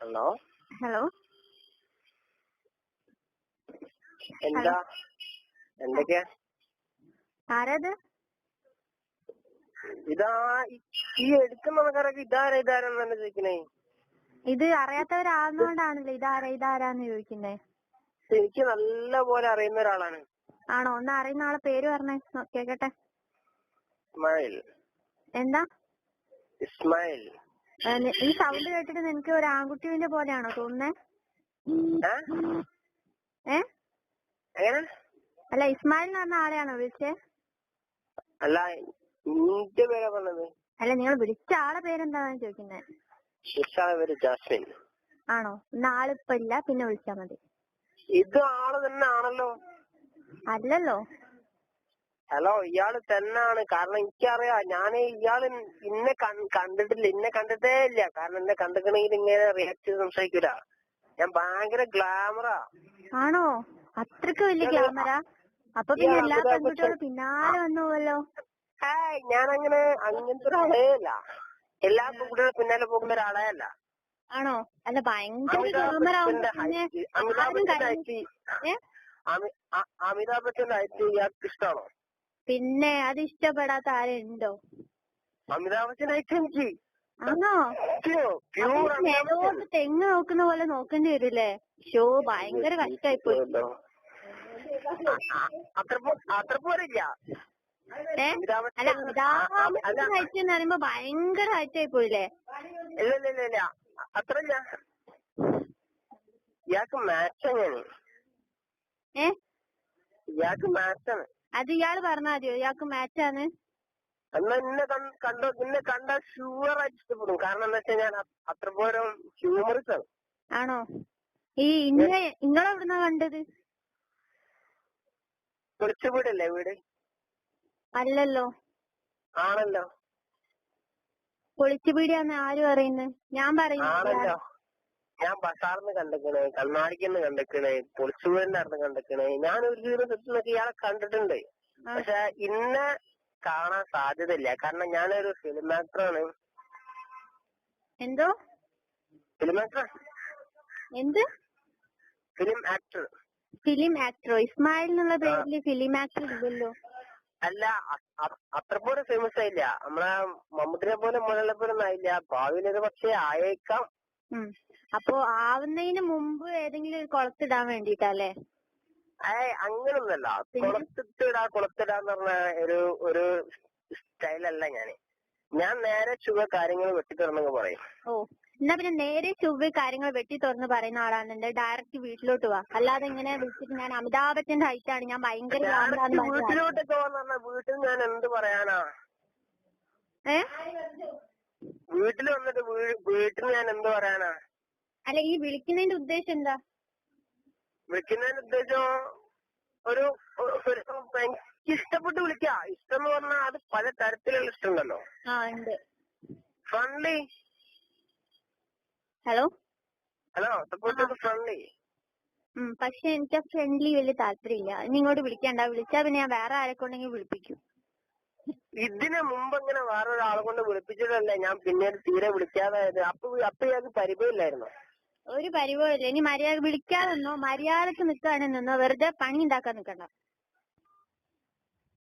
Hello hello എന്താ എന്തൊക്കെയാ ആരാത്? ഇതാ ഈ എടുക്കുന്ന ആൾക്കാരൊക്കെ ഇതാരാന്ന് ചോദിക്കണേ. ഇത് അറിയാത്തവരാകുന്നോണ്ടാണല്ലോ ഇതാരാന്ന് ചോദിക്കുന്നേ. എനിക്ക് നല്ല പോലെ അറിയുന്ന ഒരാളാണ്. ആണോ? ഒന്ന് അറിയുന്ന ആളെ പേര് പറഞ്ഞേ കേക്കട്ടെ. ഇസ്മായിൽ. എന്താ ഇസ്മായിൽ? ഈ സൗണ്ട് കേട്ടിട്ട് നിനക്ക് ഒരു ആൺകുട്ടീന്റെ പോലെയാണോ തോന്നുന്നേ? അല്ല, ഇസ്മായിൽ എന്ന് പറഞ്ഞ ആളെയാണോ വിളിച്ചേ? അല്ല, നിന്റെ പേരാ പറഞ്ഞത്. അല്ല, നിങ്ങൾ വിളിച്ച ആളെ പേരെന്താന്ന് ചോദിക്കുന്നേ. പേര് ജാസ്മിൻ. ആണോ? ഇന്ന് ആളിപ്പോ ഇല്ല, പിന്നെ വിളിച്ചാ മതി. ഇത് ആള് തന്നെ ആണല്ലോ. അല്ലല്ലോ. ഹലോ, ഇയാള് തന്നെയാണ്. കാരണം എനിക്കറിയാം, ഇയാള് ഇന്നെ കണ്ടിട്ടില്ല, ഇന്നെ കണ്ടിട്ടേ ഇല്ല. കാരണം എന്നെ കണ്ടിക്കണെങ്കിൽ ഇങ്ങനെ റിയാക്ട് ചെയ്ത് സംസാരിക്കൂല. ഞാൻ ഭയങ്കര ഗ്ലാമറാ. ആണോ? അത്രക്ക് വലിയ ഗ്ലാമറാ? അപ്പൊ പിന്നെ എല്ലാ പെൺകുട്ടികളും പിന്നാലെ വന്നു പോവല്ലോ. ഞാനങ്ങനെ അങ്ങനത്തെ ഒരാളേ അല്ല. എല്ലാ പെൺകുട്ടികളും പിന്നാലെ പോകുന്ന ഒരാളേ അല്ല. ആണോ? അല്ല, ഭയങ്കര ഗ്ലാമറാവുമ്പോ അമിതാഭ് ബച്ചന്റെ ഹൈറ്റ് ഇയാൾക്ക് ഇഷ്ടമാണോ? പിന്നെ അത് ഇഷ്ടപ്പെടാത്ത ആരുണ്ടോ? അമിതാഭ് ബച്ചന്റെ ഹൈറ്റ് എനിക്ക്. ആണോ? മേലോട്ട് തെങ്ങ് നോക്കുന്ന പോലെ നോക്കേണ്ടി വരില്ലേ? ഷോ ഭയങ്കര കഷ്ടായിപ്പോയി. അത്ര പോരില്ല. അല്ല, അമിതാഭ് ഹൈറ്റ് എന്ന് പറയുമ്പോ ഭയങ്കര ഹൈറ്റ് ആയി പോയില്ലേ? ഇല്ല അത്രല്ല. ഇയാൾക്ക് മാച്ച് എങ്ങനെ? ഇയാൾക്ക് മാച്ചാണ്. അത് ഇയാള് പറഞ്ഞാ മതിയോ ഇയാൾക്ക് മാച്ചാണ്? എന്നാ നിന്നെ കണ്ടാൽ ഷുവർ ആയിട്ട് ഇഷ്ടപ്പെടും. കാരണം എന്താ വെച്ചാൽ ഞാൻ അത്ര പോലും ഹ്യൂമറിസ് ആണ്. ആണോ? നിങ്ങളെവിടുന്നാ കണ്ടത്? പൊളിച്ച വീടല്ലേ വീട്? അല്ലല്ലോ. ആണല്ലോ. പൊളിച്ച വീടാന്ന് ആര് പറയുന്നത്? ഞാൻ പറയുന്നത്. ഞാൻ ബസാറിന്ന് കണ്ടിക്കണേ, കണ്ണാടിക്കന്ന് കണ്ടിക്കണേ, പൊളിച്ച വീടിന്റെ അടുത്ത് കണ്ടിക്കണേ. ഞാൻ ഒരു ദിവസത്തിനൊക്കെ ഇയാളെ കണ്ടിട്ടുണ്ട്. പക്ഷെ ഇന്നെ കാണാൻ സാധ്യതയില്ല. കാരണം ഞാനൊരു ഫിലിം ആക്ടറാണ്. എന്തോ? Film actor. എന്ത്? Film actor. ഫിലിം ആക്ടറോ? ഇസ്മായിൽ എന്നുള്ള പേരില് ഫിലിം ആക്ടർ ഇല്ലല്ലോ. അല്ല, അത്ര പോലെ ഫേമസ് ആയില്ല. നമ്മളെ മമ്മൂട്ടിനെ പോലെ മോഹൻലാലിനെ പോലെ ഒന്നും ആയില്ല. ഭാവിയിലൊരു പക്ഷേ ആയേക്കാം. അപ്പൊ ആവുന്നതിന് മുമ്പ് ഏതെങ്കിലും ഒരു കുളത്തിടാൻ വേണ്ടിട്ടല്ലേ? അങ്ങനൊന്നല്ല. കുളത്തിടാന്ന് പറഞ്ഞ ഒരു സ്റ്റൈലല്ല ഞാൻ നേരെ ചുവ കാര്യങ്ങൾ വെട്ടി തുറന്നങ്ങ് പറയും. എന്നാ പിന്നെ നേരെ ചൊവ്വ കാര്യങ്ങൾ വെട്ടി തുറന്ന് പറയുന്ന ആളാണെന്നുണ്ട് ഡയറക്റ്റ് വീട്ടിലോട്ട് വാ. അല്ലാതെ ഇങ്ങനെ വിളിച്ചിട്ട് ഞാൻ അമിതാഭ് ബച്ചന്റെ ഹൈറ്റ് ആണ്, ഞാൻ ഭയങ്കര വീട്ടിലോട്ടൊക്കെ വന്ന വീട്ടിൽ ഞാൻ എന്ത് പറയാനാ? വീട്ടിൽ വന്നിട്ട് വീട്ടിൽ ഞാൻ എന്ത് പറയാനാ? അല്ല, ഈ വിളിക്കുന്നതിന്റെ ഉദ്ദേശം എന്താ? വിളിക്കുന്നതിന്റെ ഉദ്ദേശം ഒരു ഇഷ്ടപ്പെട്ട് വിളിക്ക. ഇഷ്ടം എന്ന് പറഞ്ഞാൽ അത് പല തരത്തിലുള്ള ഇഷ്ടം ഉണ്ടല്ലോ. ഫ്രണ്ട്ലി. Hello friendly. പക്ഷെ എനിക്ക് ഫ്രണ്ട്ലി വലിയ താല്പര്യമില്ല. ഇനി ഇങ്ങോട്ട് വിളിക്കണ്ട. വിളിച്ചാ പിന്നെ ഞാൻ വേറെ ആരൊക്കെ ഉണ്ടെങ്കിൽ വിളിപ്പിക്കും. ഇതിന് മുമ്പ് ഇങ്ങനെ വേറൊരാളെ കൊണ്ട് വിളിപ്പിച്ചിട്ടല്ലേ ഞാൻ പിന്നീട് തീരെ വിളിക്കാതായത്. അപ്പൊ ഇയാൾക്ക് പരിചയമില്ലായിരുന്നോ? ഒരു പരിചയമില്ല. ഇനി മര്യാദ വിളിക്കാതെ നിന്നോ, മര്യാദക്ക് നിൽക്കുകയാണെന്ന് നിന്നോ, വെറുതെ പണി ഉണ്ടാക്കാൻ നിൽക്കണ്ട.